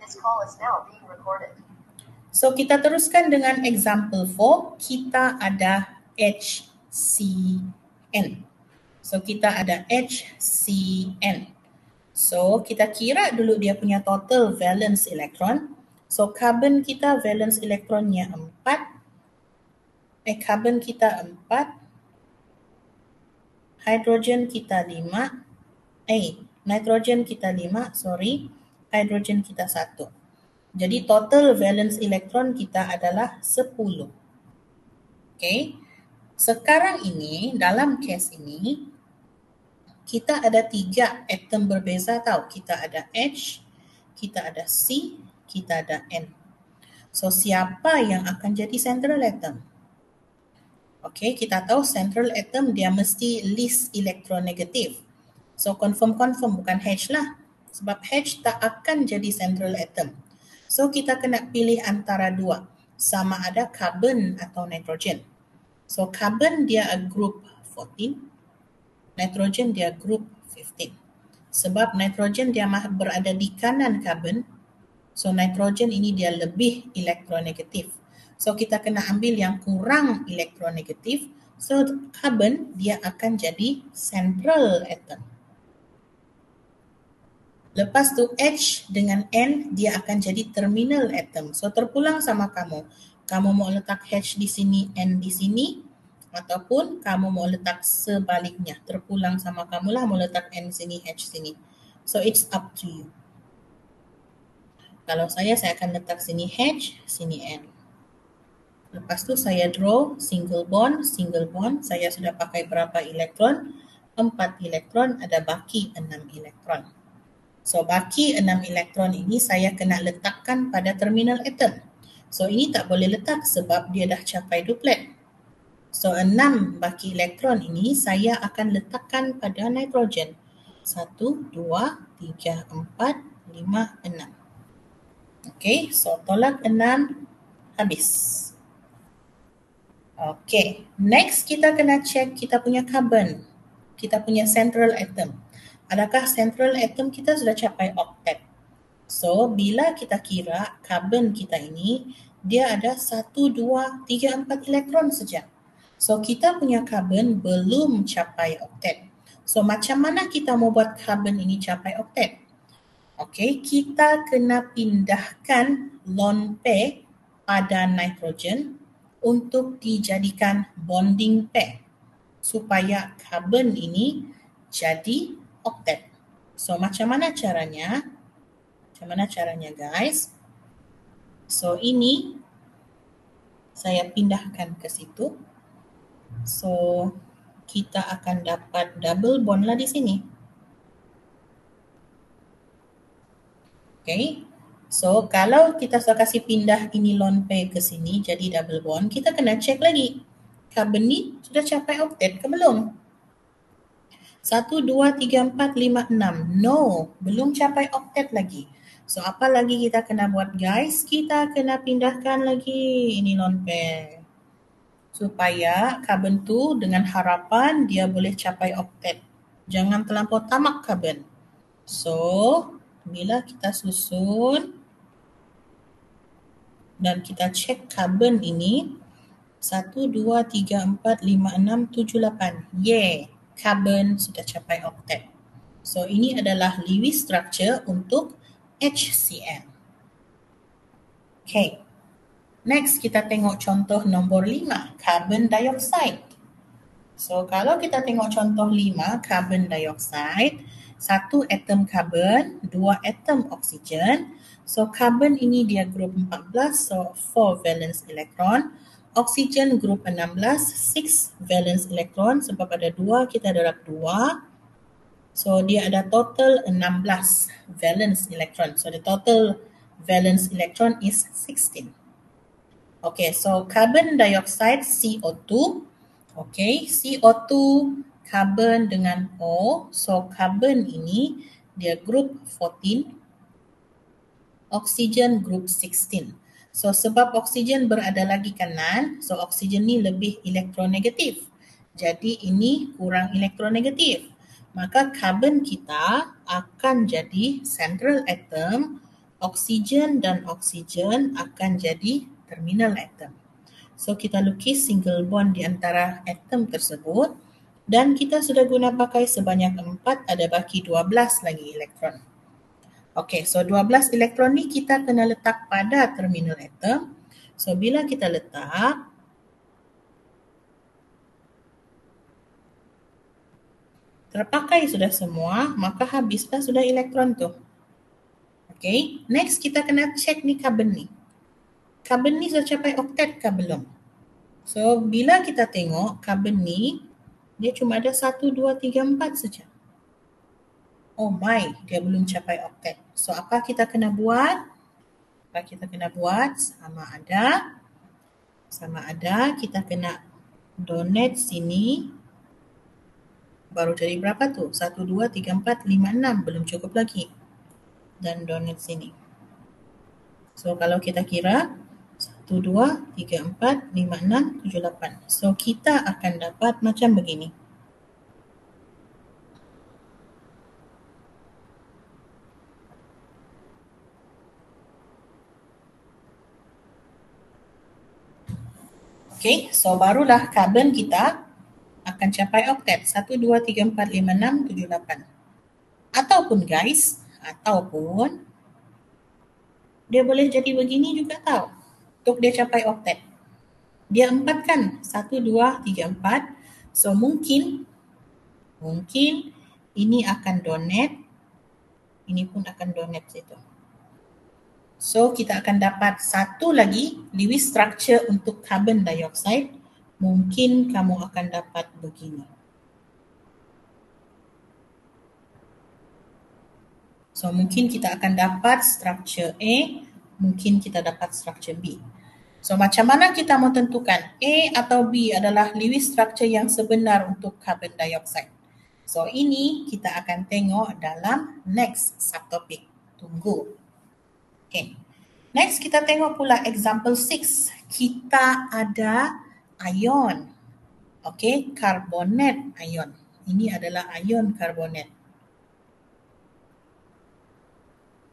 This call is now being recorded. So kita teruskan dengan example 4. Kita ada HCN. So kita ada HCN. So kita kira dulu dia punya total valence electron. So carbon kita valence elektronnya 4. Carbon kita 4. Hydrogen kita 5. Nitrogen kita 5, hydrogen kita 1. Jadi total valence elektron kita adalah 10. Okay. Sekarang ini, dalam case ini, kita ada 3 atom berbeza tau. Kita ada H, kita ada C, kita ada N. So, siapa yang akan jadi central atom? Okay, kita tahu central atom dia mesti least electronegative. So, confirm bukan H lah. Sebab H tak akan jadi central atom. So, kita kena pilih antara dua. Sama ada carbon atau nitrogen. So, carbon dia group 14. Nitrogen dia group 15. Sebab nitrogen dia berada di kanan carbon. So, nitrogen ini dia lebih elektronegatif. So, kita kena ambil yang kurang elektronegatif. So, carbon dia akan jadi central atom. Lepas tu H dengan N dia akan jadi terminal atom. So terpulang sama kamu. Kamu mau letak H di sini, N di sini, ataupun kamu mau letak sebaliknya. Terpulang sama kamu lah mau letak N sini, H sini. So it's up to you. Kalau saya akan letak sini H, sini N. Lepas tu saya draw single bond. Saya sudah pakai berapa elektron? 4 elektron, ada baki 6 elektron. So, baki 6 elektron ini saya kena letakkan pada terminal atom. So, ini tak boleh letak sebab dia dah capai duplet. So, 6 baki elektron ini saya akan letakkan pada nitrogen. 1, 2, 3, 4, 5, 6. Okay, so tolak 6 habis. Okay, next kita kena check kita punya carbon. Kita punya central atom. Adakah central atom kita sudah capai octet? So, bila kita kira carbon kita ini, dia ada 1, 2, 3, 4 elektron saja. So, kita punya carbon belum capai octet. So, macam mana kita mau buat carbon ini capai octet? Okay, kita kena pindahkan lone pair pada nitrogen untuk dijadikan bonding pair supaya carbon ini jadi octet. So, macam mana caranya? Guys? So, ini saya pindahkan ke situ. So, kita akan dapat double bond lah di sini. Okay. So, kalau kita sudah kasih pindah ini lone pair ke sini jadi double bond, kita kena check lagi. Carbon ni sudah capai octet ke belum? 1, 2, 3, 4, 5, 6. No, belum capai octet lagi. So, apa lagi kita kena buat guys? Kita kena pindahkan lagi ini lone pair. Supaya carbon tu dengan harapan dia boleh capai octet. Jangan terlampau tamak carbon. So, bila kita susun dan kita cek carbon ini 1, 2, 3, 4, 5, 6, 7, 8. Yeah. Carbon sudah capai octet. So, ini adalah Lewis structure untuk HCN. Okay. Next, kita tengok contoh nombor 5, carbon dioxide. So, kalau kita tengok contoh 5, carbon dioxide, 1 atom carbon, 2 atom oksigen. So, carbon ini dia group 14, so 4 valence electron. Oksigen group 16, 6 valence elektron sebab ada 2, kita darab 2. So, dia ada total 16 valence elektron. So, the total valence electron is 16. Okay, so carbon dioxide CO2. Okay, CO2 carbon dengan O. So, carbon ini dia group 14. Oksigen group 16. So, sebab oksigen berada lagi kanan, so oksigen ni lebih elektronegatif. Jadi, ini kurang elektronegatif. Maka, carbon kita akan jadi central atom Oksigen dan oksigen akan jadi terminal atom. So kita lukis single bond di antara atom tersebut dan kita sudah guna pakai sebanyak 4, ada baki 12 lagi elektron. Okey, so 12 elektron ni kita kena letak pada terminal atom. So bila kita letak, terpakai sudah semua, maka habislah sudah elektron tu. Okey, next kita kena check ni carbon ni. Carbon ni sudah capai oktet ke belum? So bila kita tengok carbon ni, dia cuma ada 1, 2, 3, 4 saja. Oh my, dia belum capai oktet. So apa kita kena buat? Apa kita kena buat? Sama ada kita kena donate sini. Baru jadi berapa tu? 1, 2, 3, 4, 5, 6. Belum cukup lagi. Dan donate sini. So kalau kita kira 1, 2, 3, 4, 5, 6, 7, 8. So kita akan dapat macam begini. Okay, so barulah karbon kita akan capai oktet. 1, 2, 3, 4, 5, 6, 7, 8. Ataupun dia boleh jadi begini juga tau. Untuk dia capai oktet. Dia 4 kan? 1, 2, 3, 4. So mungkin ini akan donate. Ini pun akan donate situ. So kita akan dapat satu lagi Lewis structure untuk carbon dioxide. Mungkin kamu akan dapat begini. So mungkin kita akan dapat structure A, mungkin kita dapat structure B. So macam mana kita mau tentukan A atau B adalah Lewis structure yang sebenar untuk carbon dioxide? So ini kita akan tengok dalam next subtopik. Tunggu. Okay. Next kita tengok pula example 6. Kita ada ion. Okay, carbonate ion. Ini adalah ion carbonate.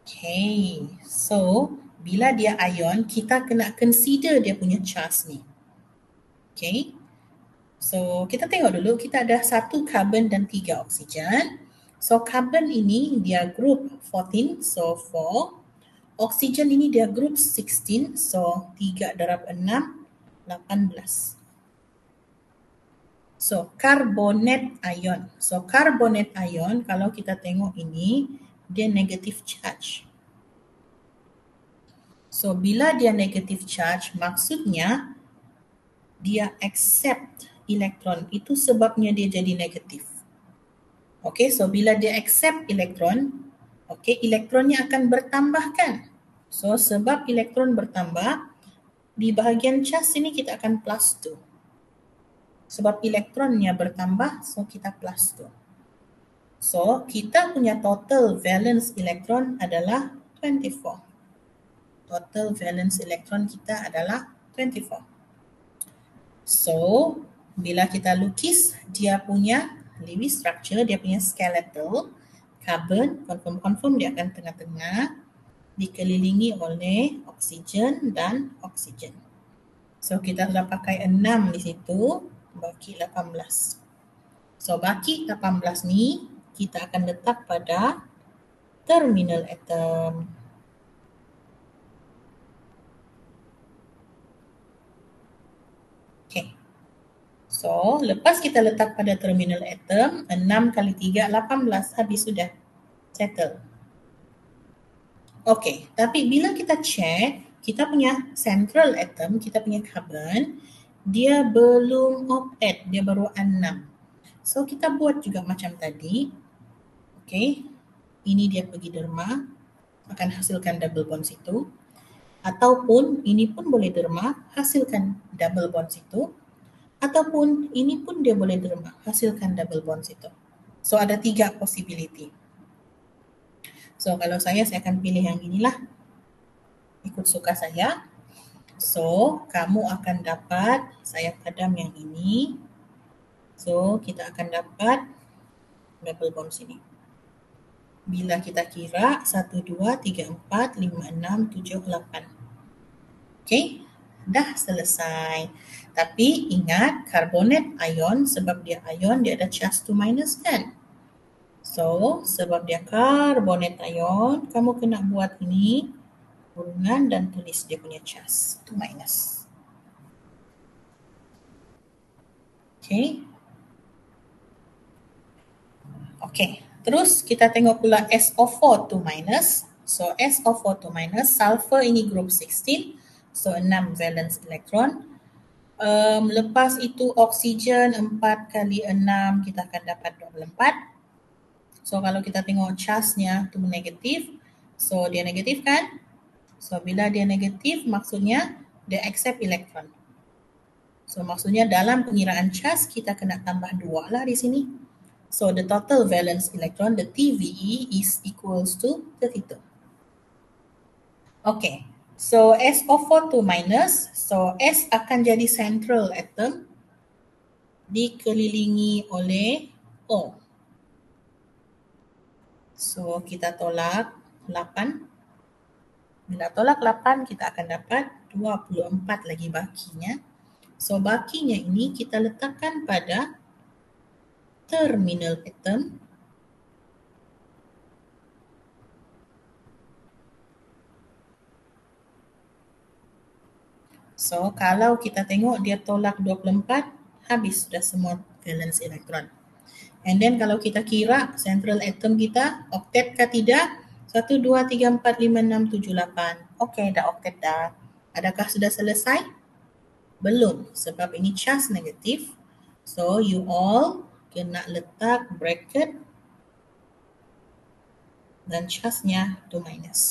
Okay, so bila dia ion, kita kena consider dia punya charge ni. Okay, so kita tengok dulu, kita ada 1 carbon dan 3 oksigen. So carbon ini dia group 14, so 4. Oksigen ini dia group 16, so 3 darab 6, 18. So carbonate ion. So carbonate ion, kalau kita tengok ini, dia negative charge. So bila dia negative charge, maksudnya dia accept elektron. Itu sebabnya dia jadi negatif. Okay, so bila dia accept elektron, okay, elektronnya akan bertambahkan. So sebab elektron bertambah, di bahagian charge sini kita akan plus 2. Sebab elektronnya bertambah, so kita plus 2. So kita punya total valence elektron adalah 24. Total valence elektron kita adalah 24. So bila kita lukis dia punya Lewis structure, dia punya skeletal, carbon, confirm dia akan tengah-tengah, dikelilingi oleh oksigen dan oksigen. So kita sudah pakai 6 di situ, baki 18. So baki 18 ni kita akan letak pada terminal atom. Okay. So lepas kita letak pada terminal atom, 6 kali 3, 18, habis sudah. Settle. Okay, tapi bila kita check, kita punya central atom, kita punya carbon, dia belum octet, dia baru 6. So kita buat juga macam tadi. Okay, ini dia pergi derma, akan hasilkan double bond situ. Ataupun ini pun boleh derma, hasilkan double bond situ. Ataupun ini pun dia boleh derma, hasilkan double bond situ. So ada 3 possibility. So kalau saya akan pilih yang inilah. Ikut suka saya. So kamu akan dapat, saya padam yang ini. So kita akan dapat double bond sini. Bila kita kira 1, 2, 3, 4, 5, 6, 7, 8. Okey, dah selesai. Tapi ingat karbonat ion, sebab dia ion dia ada charge 2 minus kan? So, sebab dia karbonat ion, kamu kena buat ini kurungan dan tulis dia punya charge 2 minus. Okey. Okey, terus kita tengok pula SO4 2 minus. So SO4 2 minus, sulfur ini group 16. So 6 valence elektron. Lepas itu oksigen 4 kali 6 kita akan dapat 24. So kalau kita tengok charge-nya tu negatif. So dia negatif kan? So bila dia negatif maksudnya dia accept elektron. So maksudnya dalam pengiraan charge kita kena tambah 2 lah di sini. So the total valence electron, the TVE is equals to 32. Okay, so SO4 2 minus, so S akan jadi central atom dikelilingi oleh O. So kita tolak 8. Bila tolak 8 kita akan dapat 24 lagi bakinya. So bakinya ini kita letakkan pada terminal atom. So kalau kita tengok dia tolak 24, habis sudah semua valence elektron. And then kalau kita kira central atom kita oktet ke tidak? 1, 2, 3, 4, 5, 6, 7, 8. Okay, dah oktet dah. Adakah sudah selesai? Belum, sebab ini charge negatif. So you all kena letak bracket dan charge-nya 2 minus.